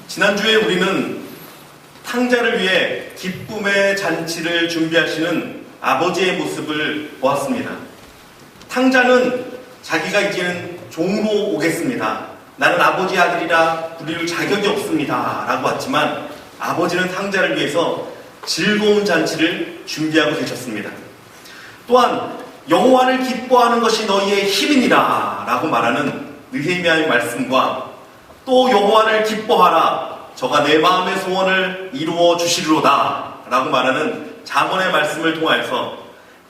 지난주에 우리는 탕자를 위해 기쁨의 잔치를 준비하시는 아버지의 모습을 보았습니다. 탕자는 자기가 이제는 종으로 오겠습니다. 나는 아버지 아들이라 부릴 자격이 없습니다. 라고 했지만 아버지는 탕자를 위해서 즐거운 잔치를 준비하고 계셨습니다. 또한 여호와를 기뻐하는 것이 너희의 힘이니라 라고 말하는 느헤미야의 말씀과 또 여호와를 기뻐하라 저가 내 마음의 소원을 이루어 주시리로다 라고 말하는 잠언의 말씀을 통하여서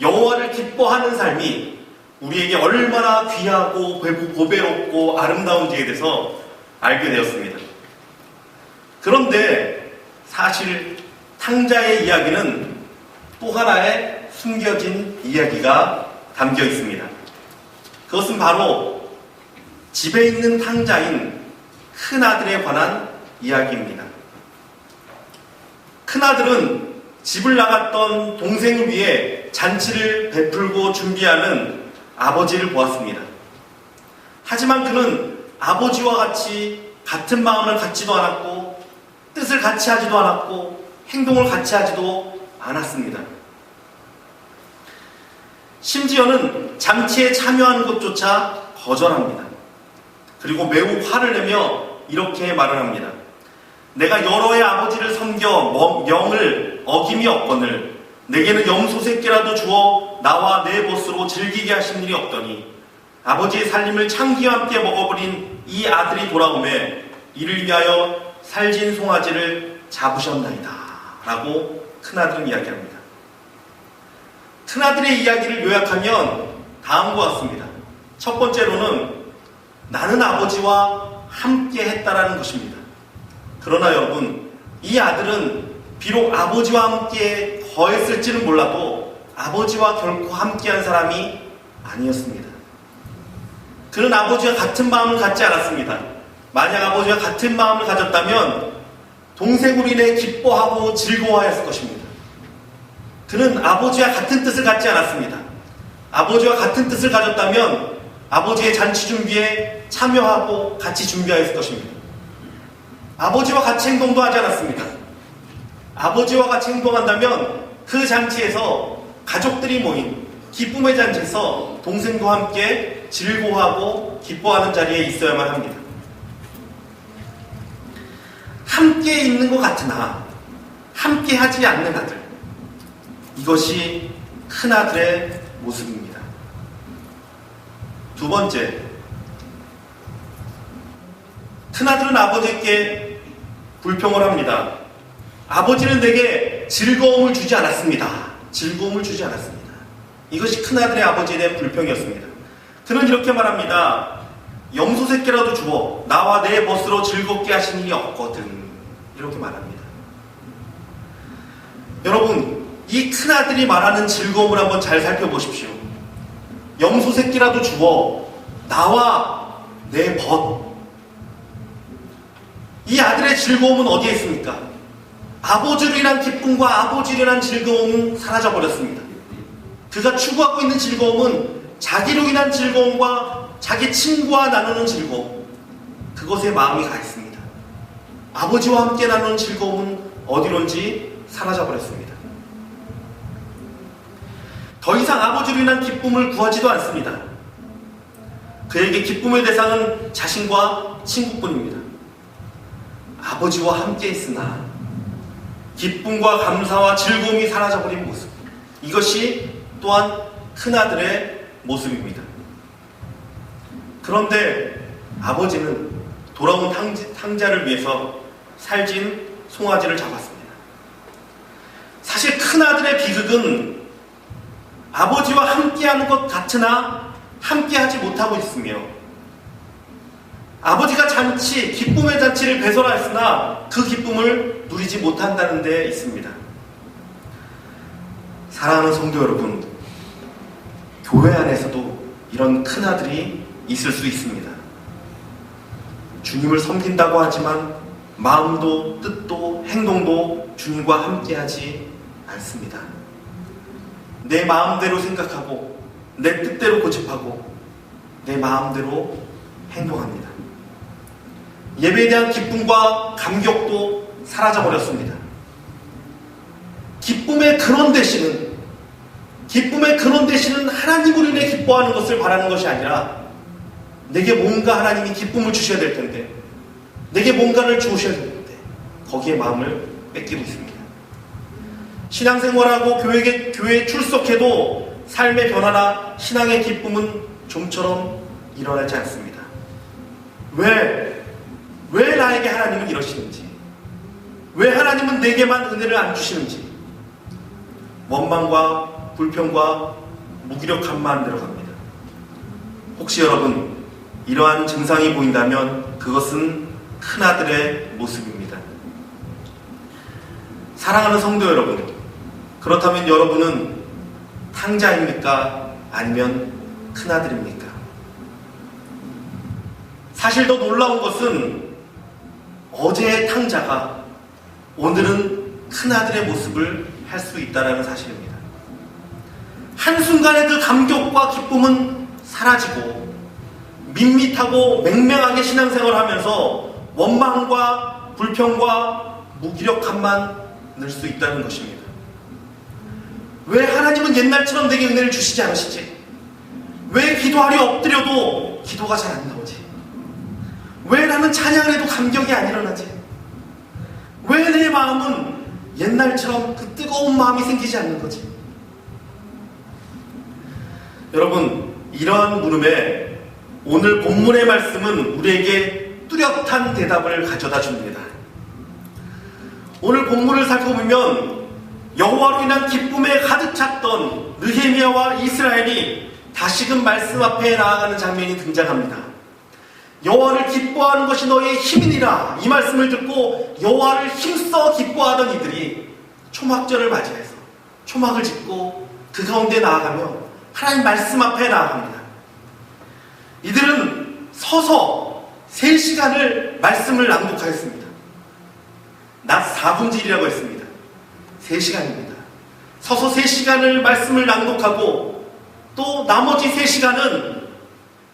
여호와를 기뻐하는 삶이 우리에게 얼마나 귀하고 보배롭고 아름다운지에 대해서 알게 되었습니다. 그런데 사실 탕자의 이야기는 또 하나의 숨겨진 이야기가 담겨 있습니다. 그것은 바로 집에 있는 탕자인 큰아들에 관한 이야기입니다. 큰아들은 집을 나갔던 동생을 위해 잔치를 베풀고 준비하는 아버지를 보았습니다. 하지만 그는 아버지와 같이 같은 마음을 갖지도 않았고 뜻을 같이 하지도 않았고 행동을 같이 하지도 않았습니다. 심지어는 잔치에 참여하는 것조차 거절합니다. 그리고 매우 화를 내며 이렇게 말을 합니다. 내가 여러 해 아버지를 섬겨 명을 어김이 없거늘 내게는 염소 새끼라도 주어 나와 내 벗으로 즐기게 하신 일이 없더니 아버지의 살림을 창기와 함께 먹어버린 이 아들이 돌아오매 이를 위하여 살진 송아지를 잡으셨나이다 라고 큰아들은 이야기합니다. 큰아들의 이야기를 요약하면 다음과 같습니다. 첫 번째로는 나는 아버지와 함께 했다라는 것입니다. 그러나 여러분, 이 아들은 비록 아버지와 함께 거했을지는 몰라도 아버지와 결코 함께한 사람이 아니었습니다. 그는 아버지와 같은 마음을 갖지 않았습니다. 만약 아버지와 같은 마음을 가졌다면 동생으로 인해 기뻐하고 즐거워하였을 것입니다. 그는 아버지와 같은 뜻을 갖지 않았습니다. 아버지와 같은 뜻을 가졌다면 아버지의 잔치 준비에 참여하고 같이 준비하였을 것입니다. 아버지와 같이 행동도 하지 않았습니다. 아버지와 같이 행동한다면 그 잔치에서 가족들이 모인 기쁨의 잔치에서 동생과 함께 즐거워하고 기뻐하는 자리에 있어야만 합니다. 함께 있는 것 같으나 함께 하지 않는 아들, 이것이 큰아들의 모습입니다. 두 번째, 큰아들은 아버지께 불평을 합니다. 아버지는 내게 즐거움을 주지 않았습니다. 즐거움을 주지 않았습니다. 이것이 큰아들의 아버지에 대한 불평이었습니다. 그는 이렇게 말합니다. 염소 새끼라도 주어 나와 내 벗으로 즐겁게 하신 일이 없거든. 이렇게 말합니다. 여러분, 이 큰아들이 말하는 즐거움을 한번 잘 살펴보십시오. 염소 새끼라도 주어 나와 내 벗. 이 아들의 즐거움은 어디에 있습니까? 아버지로 인한 기쁨과 아버지로 인한 즐거움은 사라져버렸습니다. 그가 추구하고 있는 즐거움은 자기로 인한 즐거움과 자기 친구와 나누는 즐거움, 그것에 마음이 가 있습니다. 아버지와 함께 나누는 즐거움은 어디론지 사라져버렸습니다. 더 이상 아버지로 인한 기쁨을 구하지도 않습니다. 그에게 기쁨의 대상은 자신과 친구뿐입니다. 아버지와 함께 있으나 기쁨과 감사와 즐거움이 사라져버린 모습, 이것이 또한 큰아들의 모습입니다. 그런데 아버지는 돌아온 탕자를 위해서 살진 송아지를 잡았습니다. 사실 큰아들의 비극은 아버지와 함께하는 것 같으나 함께하지 못하고 있으며 아버지가 잔치, 기쁨의 잔치를 배설하였으나 그 기쁨을 누리지 못한다는 데 있습니다. 사랑하는 성도 여러분, 교회 안에서도 이런 큰아들이 있을 수 있습니다. 주님을 섬긴다고 하지만 마음도 뜻도 행동도 주님과 함께하지 않습니다. 내 마음대로 생각하고 내 뜻대로 고집하고 내 마음대로 행동합니다. 예배에 대한 기쁨과 감격도 사라져버렸습니다. 기쁨의 근원 되시는 하나님으로 인해 기뻐하는 것을 바라는 것이 아니라 내게 뭔가 하나님이 기쁨을 주셔야 될 텐데, 내게 뭔가를 주셔야 될 텐데 거기에 마음을 뺏기고 있습니다. 신앙생활하고 교회에 출석해도 삶의 변화나 신앙의 기쁨은 좀처럼 일어나지 않습니다. 왜 나에게 하나님은 이러시는지, 왜 하나님은 내게만 은혜를 안 주시는지, 원망과 불평과 무기력함만 들어갑니다. 혹시 여러분 이러한 증상이 보인다면 그것은 큰아들의 모습입니다. 사랑하는 성도 여러분, 그렇다면 여러분은 탕자입니까? 아니면 큰아들입니까? 사실 더 놀라운 것은 어제의 탕자가 오늘은 큰아들의 모습을 할 수 있다는 사실입니다. 한순간의 그 감격과 기쁨은 사라지고 밋밋하고 맹맹하게 신앙생활을 하면서 원망과 불평과 무기력함만 늘 수 있다는 것입니다. 왜 하나님은 옛날처럼 내게 은혜를 주시지 않으시지? 왜 기도하려 엎드려도 기도가 잘 안 나오지? 왜 나는 찬양을 해도 감격이 안 일어나지? 왜 내 마음은 옛날처럼 그 뜨거운 마음이 생기지 않는 거지? 여러분, 이러한 물음에 오늘 본문의 말씀은 우리에게 뚜렷한 대답을 가져다 줍니다. 오늘 본문을 살펴보면 여호와로 인한 기쁨에 가득 찼던 느헤미야와 이스라엘이 다시금 말씀 앞에 나아가는 장면이 등장합니다. 여호와를 기뻐하는 것이 너희의 힘이니라, 이 말씀을 듣고 여호와를 힘써 기뻐하던 이들이 초막절을 맞이해서 초막을 짓고 그 가운데 나아가며 하나님 말씀 앞에 나아갑니다. 이들은 서서 3시간을 말씀을 낭독하였습니다. 낮 4분질이라고 했습니다. 3시간입니다. 서서 3시간을 말씀을 낭독하고 또 나머지 3시간은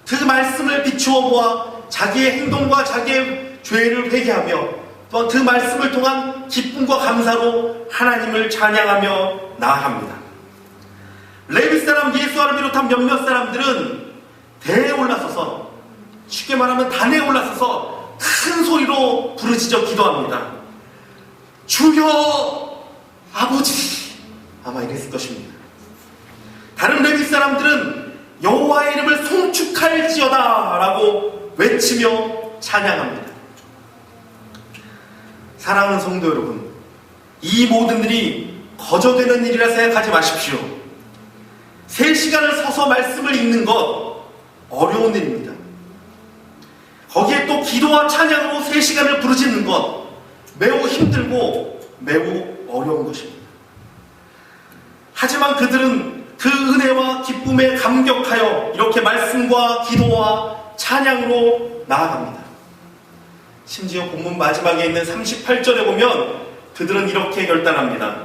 그 말씀을 비추어 보아 자기의 행동과 자기의 죄를 회개하며 또한 그 말씀을 통한 기쁨과 감사로 하나님을 찬양하며 나아갑니다. 레위 사람 예수아를 비롯한 몇몇 사람들은 대에 올라서서, 쉽게 말하면 단에 올라서서 큰 소리로 부르짖어 기도합니다. 주여 아버지, 아마 이랬을 것입니다. 다른 레위 사람들은 여호와의 이름을 송축할지어다 라고 외치며 찬양합니다. 사랑하는 성도 여러분, 이 모든 일이 거저되는 일이라 생각하지 마십시오. 3시간을 서서 말씀을 읽는 것 어려운 일입니다. 거기에 또 기도와 찬양으로 3시간을 부르짖는 것 매우 힘들고 매우 어려운 것입니다. 하지만 그들은 그 은혜와 기쁨에 감격하여 이렇게 말씀과 기도와 찬양으로 나아갑니다. 심지어 본문 마지막에 있는 38절에 보면 그들은 이렇게 결단합니다.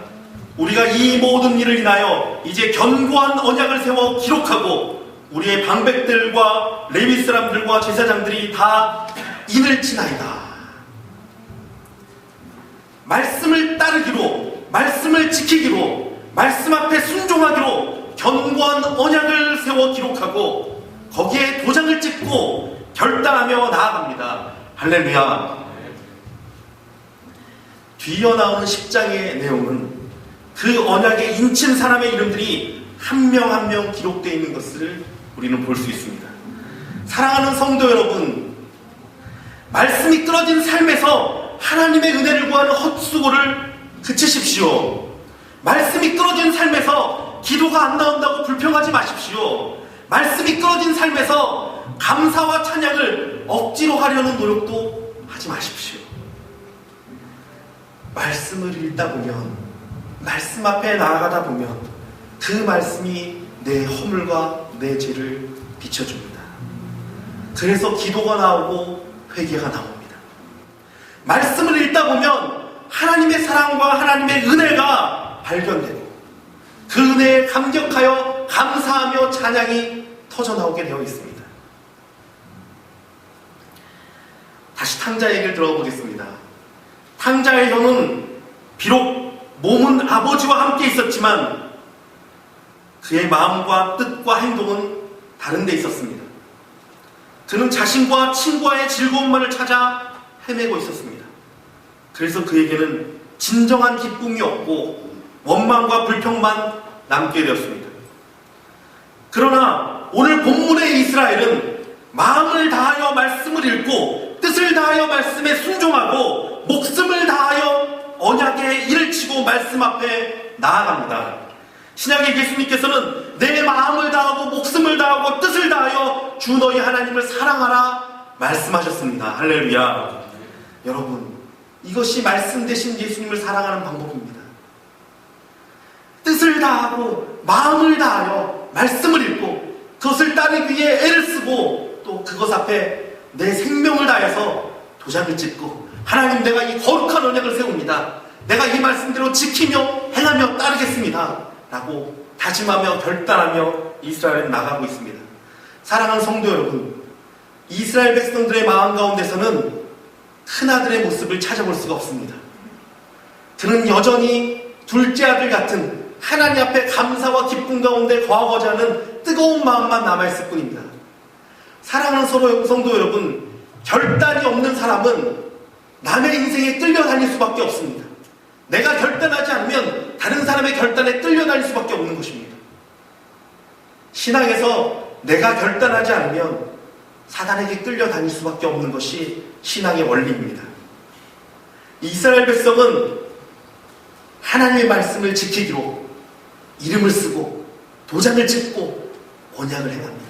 우리가 이 모든 일을 인하여 이제 견고한 언약을 세워 기록하고 우리의 방백들과 레위 사람들과 제사장들이 다 인을 치나이다. 말씀을 따르기로, 말씀을 지키기로, 말씀 앞에 순종하기로 견고한 언약을 세워 기록하고 거기에 도장을 찍고 결단하며 나아갑니다. 할렐루야. 뒤이어 나오는 10장의 내용은 그 언약에 인친 사람의 이름들이 한 명 한 명 기록되어 있는 것을 우리는 볼 수 있습니다. 사랑하는 성도 여러분, 말씀이 끊어진 삶에서 하나님의 은혜를 구하는 헛수고를 그치십시오. 말씀이 끊어진 삶에서 기도가 안 나온다고 불평하지 마십시오. 말씀이 끊어진 삶에서 감사와 찬양을 억지로 하려는 노력도 하지 마십시오. 말씀을 읽다 보면, 말씀 앞에 나아가다 보면 그 말씀이 내 허물과 내 죄를 비춰줍니다. 그래서 기도가 나오고 회개가 나옵니다. 말씀을 읽다 보면 하나님의 사랑과 하나님의 은혜가 발견되고 그 은혜에 감격하여 감사하며 찬양이 터져나오게 되어 있습니다. 다시 탕자 얘기를 들어보겠습니다. 탕자의 형은 비록 몸은 아버지와 함께 있었지만 그의 마음과 뜻과 행동은 다른 데 있었습니다. 그는 자신과 친구와의 즐거움만을 찾아 헤매고 있었습니다. 그래서 그에게는 진정한 기쁨이 없고 원망과 불평만 남게 되었습니다. 그러나 오늘 본문의 이스라엘은 마음을 다하여 말씀을 읽고 뜻을 다하여 말씀에 순종하고 목숨을 다하여 언약의 일을 치고 말씀 앞에 나아갑니다. 신약의 예수님께서는 내 마음을 다하고 목숨을 다하고 뜻을 다하여 주 너희 하나님을 사랑하라 말씀하셨습니다. 할렐루야. 여러분, 이것이 말씀 대신 예수님을 사랑하는 방법입니다. 뜻을 다하고 마음을 다하여 말씀을 읽고 그것을 따르기 위해 애를 쓰고 또 그것 앞에 내 생명을 다해서 도장을 찍고 하나님, 내가 이 거룩한 언약을 세웁니다. 내가 이 말씀대로 지키며 행하며 따르겠습니다 라고 다짐하며 결단하며 이스라엘은 나가고 있습니다. 사랑하는 성도 여러분, 이스라엘 백성들의 마음 가운데서는 큰아들의 모습을 찾아볼 수가 없습니다. 그는 여전히 둘째 아들 같은 하나님 앞에 감사와 기쁨 가운데 거하고자 하는 뜨거운 마음만 남아있을 뿐입니다. 사랑하는 성도 여러분, 결단이 없는 사람은 남의 인생에 끌려다닐 수밖에 없습니다. 내가 결단하지 않으면 다른 사람의 결단에 끌려다닐 수밖에 없는 것입니다. 신앙에서 내가 결단하지 않으면 사단에게 끌려다닐 수밖에 없는 것이 신앙의 원리입니다. 이스라엘 백성은 하나님의 말씀을 지키기로 이름을 쓰고 도장을 찍고 언약을 행합니다.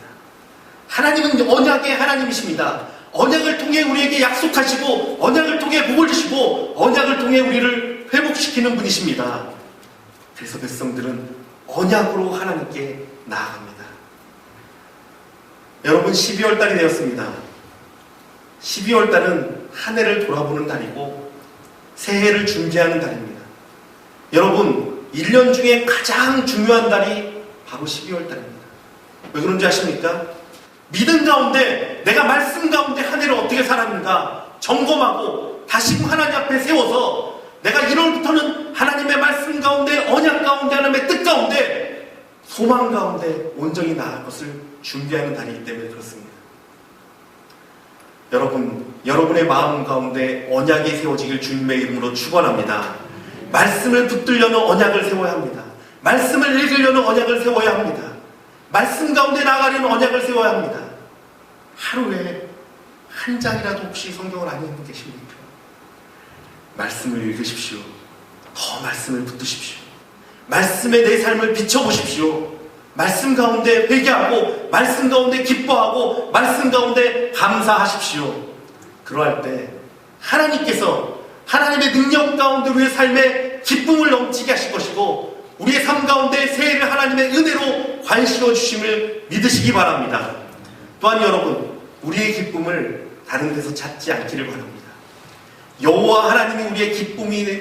하나님은 언약의 하나님이십니다. 언약을 통해 우리에게 약속하시고 언약을 통해 복을 주시고 언약을 통해 우리를 회복시키는 분이십니다. 그래서 백성들은 언약으로 하나님께 나아갑니다. 여러분, 12월 달이 되었습니다. 12월 달은 한 해를 돌아보는 달이고 새해를 준비하는 달입니다. 여러분, 1년 중에 가장 중요한 달이 바로 12월 달입니다. 왜 그런지 아십니까? 믿음 가운데, 내가 말씀 가운데 한 해를 어떻게 살았는가 점검하고 다시금 하나님 앞에 세워서 내가 1월부터는 하나님의 말씀 가운데, 언약 가운데, 하나님의 뜻 가운데, 소망 가운데 온전히 나아갈 것을 준비하는 달이기 때문에 그렇습니다. 여러분, 여러분의 마음 가운데 언약이 세워지길 주님의 이름으로 축원합니다. 말씀을 붙들려는 언약을 세워야 합니다. 말씀을 읽으려는 언약을 세워야 합니다. 말씀 가운데 나아가려는 언약을 세워야 합니다. 하루에 한 장이라도 혹시 성경을 안 읽는 계십니까? 말씀을 읽으십시오. 더 말씀을 붙드십시오. 말씀에 내 삶을 비춰보십시오. 말씀 가운데 회개하고 말씀 가운데 기뻐하고 말씀 가운데 감사하십시오. 그러할 때 하나님께서 하나님의 능력 가운데 우리의 삶에 기쁨을 넘치게 하실 것이고 우리의 삶 가운데 새해를 하나님의 은혜로 관시어 주심을 믿으시기 바랍니다. 또한 여러분, 우리의 기쁨을 다른 데서 찾지 않기를 바랍니다. 여호와 하나님이 우리의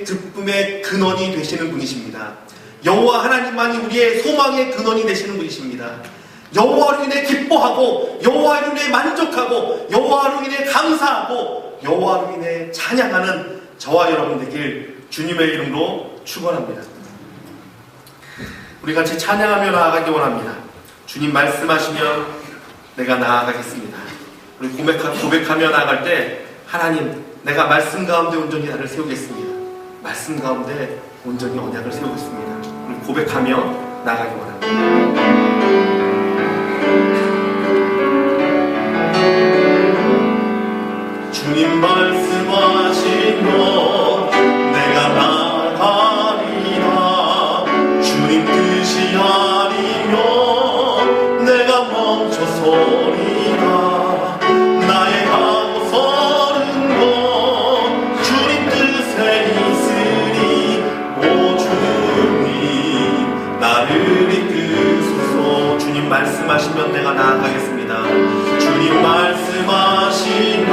기쁨의 근원이 되시는 분이십니다. 여호와 하나님만이 우리의 소망의 근원이 되시는 분이십니다. 여호와로 인해 기뻐하고 여호와로 인해 만족하고 여호와로 인해 감사하고 여호와로 인해 찬양하는 저와 여러분 되길 주님의 이름으로 축원합니다. 우리 같이 찬양하며 나아가기 원합니다. 주님 말씀하시면 내가 나아가겠습니다. 우리 고백하며 나아갈 때 하나님, 내가 말씀 가운데 온전히 나를 세우겠습니다. 말씀 가운데 온전히 언약을 세우겠습니다. 우리 고백하며 나아가기 원합니다. 주님 말씀하시면 내가 나아가리라. 주님 뜻이 아니면 내가 멈춰서리라. 나의 가고 서는 건 주님 뜻에 있으니 오 주님 나를 이끄소서. 주님 말씀하시면 내가 나아가겠습니다. 주님 말씀하시면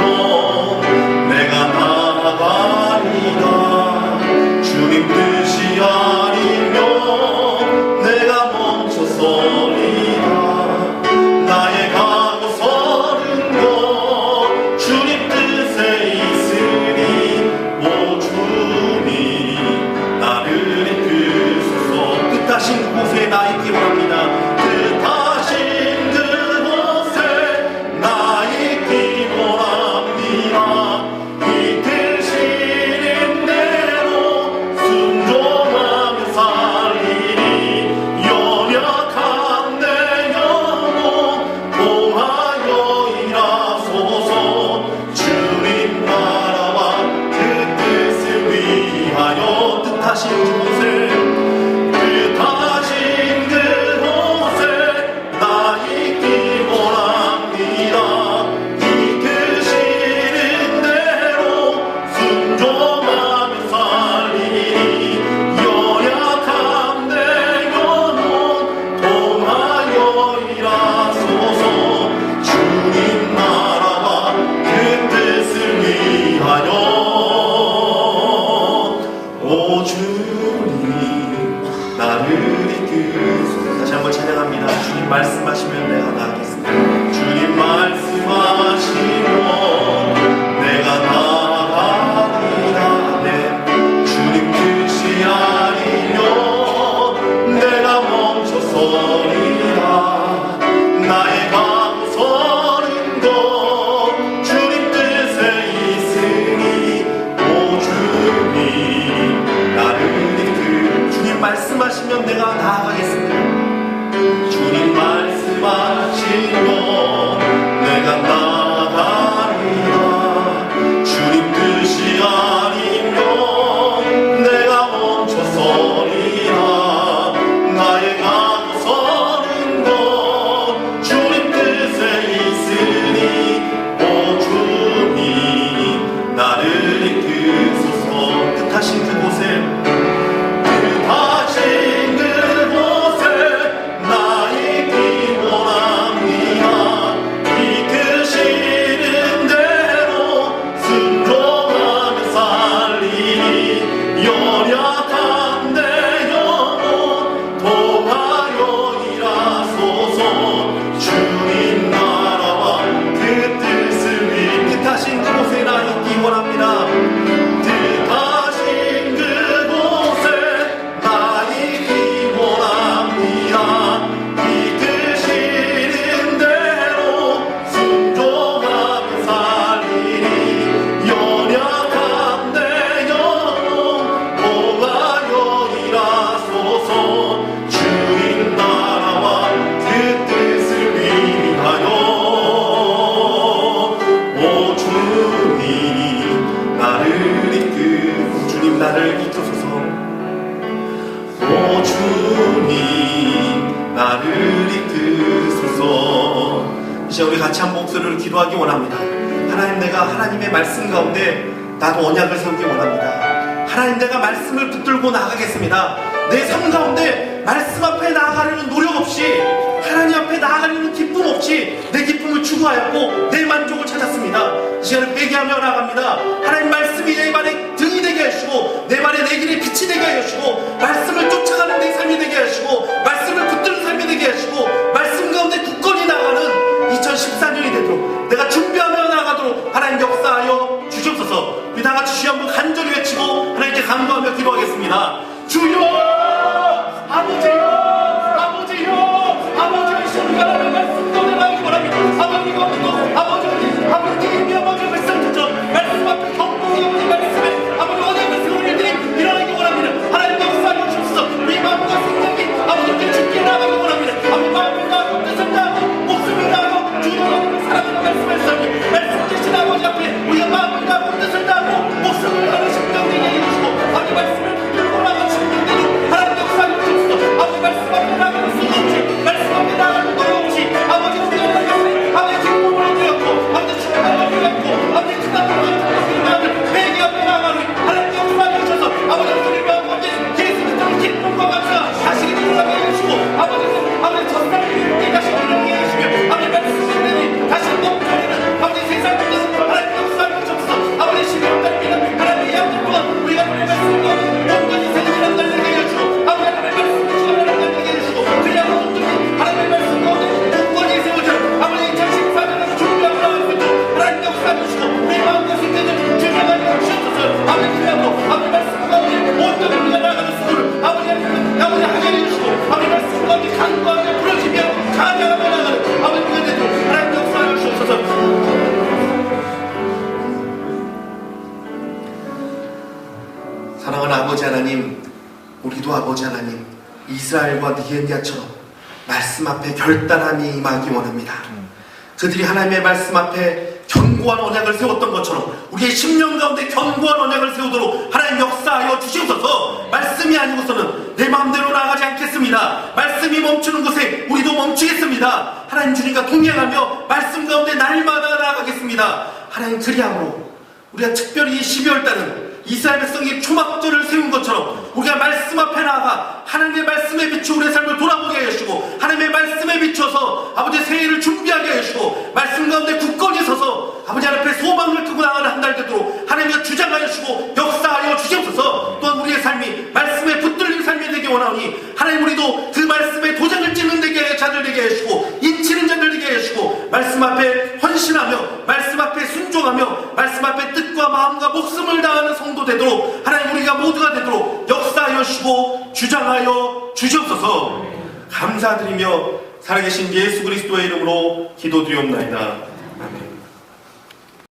내가 나아가리라. 주님 뜻이 아니면 내가 멈춰서리라. 나의 가고 서는 것 주님 뜻에 나를 이끄소서. 다시 한번 찬양합니다. 주님 말씀하시면 내가 나가겠습니다. 주님 말씀하시면 내가 나가리라. 네. 주님 뜻이 아니면 내가 멈춰서리라. 나의 가고 서는 것 주님 뜻에 있으니 오 주님 나를 이끌. 주님 말씀하시면 내가 나아가겠습니다. 주님 말씀하시면 내가 나아가리라. 주님 뜻이 아니면 내가 멈춰서리라. 나의 가고 서는 것 주님 뜻에 있으니 오 주님 나를 이끄소서. 뜻하신 그곳에 나 있기 원합니다. 이끄시는 대로 순종하며 살리니 연약한 내 영혼 통하여 일하소서. 주님 나라와 그 뜻을 위해 뜻하신 그곳에 나 있기 원합니다. 뜻하신 그곳에 나 있기 원합니다. 이끄시는 대로 순종하며 살리니 연약한 내 영혼 통하여 일하소서. 주님 나라와 그 뜻을 위하여 오 주님 나를 이끄. 주님 나를 이끄소서. 오 주님 나를 이끄소서. 이제 우리 같이 한 목소리를 기도하기 원합니다. 하나님, 내가 하나님의 말씀 가운데 나도 언약을 세우기 원합니다. 하나님, 내가 말씀을 붙들고 나아가겠습니다. 내 삶 가운데 말씀 앞에 나아가려는 노력 없이, 하나님 앞에 나아가려는 기쁨 없이 내 기쁨을 추구하였고 내 만족을 찾았습니다. 이 시간을 회개하며 나아갑니다. 하나님 말씀이 내 발에 등이 되게 하시고 내 발에 내 길에 빛이 되게 하시고 말씀을 쫓아가는 내 삶이 되게 하시고 말씀을 붙드는 삶이 되게 하시고 말씀 가운데 굳건히 나가는 2014년이 되도록 내가 준비하며 나아가도록 하나님 역사하여 주시옵소서. 우리 다같이 주여 한번 간절히 외치고 하나님께 간구하며 기도하겠습니다. 주여 아버지여 아버지여 아버지여 이 순간에 말씀 가운데 나오기 원합니다. 아버지가 없는 아버지의 아버지의 말씀처럼 말씀 앞에 경고의 아버지 말씀에 아버지 어디 말씀을 일들이 일어나기 원합니다. 하나님 역사하여 주옵소서. 우리 마음과 생각이 아버지께 죽게 나가기 원합니다. 아버지 마음을 다하고 뜻을 다하고 목숨을 다하고 주님을 사랑하는 말씀을 살기 말씀 되신 아버지 앞에 우리가 마음을 다하고 뜻을 다하고 목숨을 다하는 심령되게 해주시고 아버지 말씀을 들고 나가는 심령되게 하나님 역사하여 주옵소서. 아버지 말씀 앞에 나가는 수도 없이 말씀 앞에 나가는 노력 없이 아버지 우리가 나가는 아버지 기쁨을 얻으렸고 아버지 축복을 얻으렸고 아버지 그 나라를 마음을 회개 앞에 나가는 하나님 역사하여 주셔서 아버지 우리 마음 가운데 예수 그리스도의 기쁨과 감사 다시 일어나게 해주시고 아버지 첫사랑을 다시 일어나게 해주시며 아버지 말씀을 다시 한번 드리는 아버지 세상 문제는 하나님 역사하여 주셔서 아버지 12월달입니다. 하나님의 양들 동안 우리가 하나님의 말씀과 온전히 세상을 날리게 해주시고 아버지 하나님의 말씀을 주관하는 날리게 해주시고 그냥 온전히 하나님의 말씀 가운데 온전히 세워져 아버지 2014년을 준비하고 나가고 있도록 하나님 역사하여 주시고 우리 마음과 생각을 준비하여 주셔서 아버지 그리하고 아버지 말씀 가운데 온전히 우리가 나가는 수고를 아버지 하게 해주시고 아버지 말씀 가운데 간구하며 부르시며 찬양하며 나가는 아버지 그대로 하나님 역사하여 주옵소서. 사랑하는 아버지 하나님, 우리도 아버지 하나님 이스라엘과 느헤미야처럼 말씀 앞에 결단함이 임하기 원합니다. 그들이 하나님의 말씀 앞에 견고한 언약을 세웠던 것처럼 우리의 10년 가운데 견고한 언약을 세우도록 하나님 역사하여 주시옵소서. 말씀이 아니고서는 내 마음대로 나아가지 않겠습니다. 말씀이 멈추는 곳에 우리도 멈추겠습니다. 하나님 주님과 동행하며 말씀 가운데 날마다 나아가겠습니다. 하나님 그리함으로 우리가 특별히 12월 달은 이스라엘 백성이 초막절을 세운 것처럼 우리가 말씀 앞에 나아가 하나님의 말씀에 비추어 우리의 삶을 돌아보게 하시고 하나님의 말씀에 비춰서 아버지의 새해를 준비하게 하시고 말씀 가운데 굳건히 서서 아버지 앞에 소망을 두고 나가는 한 달 되도록 하나님과 주장하여 주시고 역사하여 주시옵소서. 또한 우리의 삶이 말씀에 붙들린 삶이 되기 원하오니 하나님 말씀 앞에 헌신하며 말씀 앞에 순종하며 말씀 앞에 뜻과 마음과 목숨을 다하는 성도 되도록 하나님 우리가 모두가 되도록 역사하여 주시고 주장하여 주시옵소서. 감사드리며 살아계신 예수 그리스도의 이름으로 기도드리옵나이다.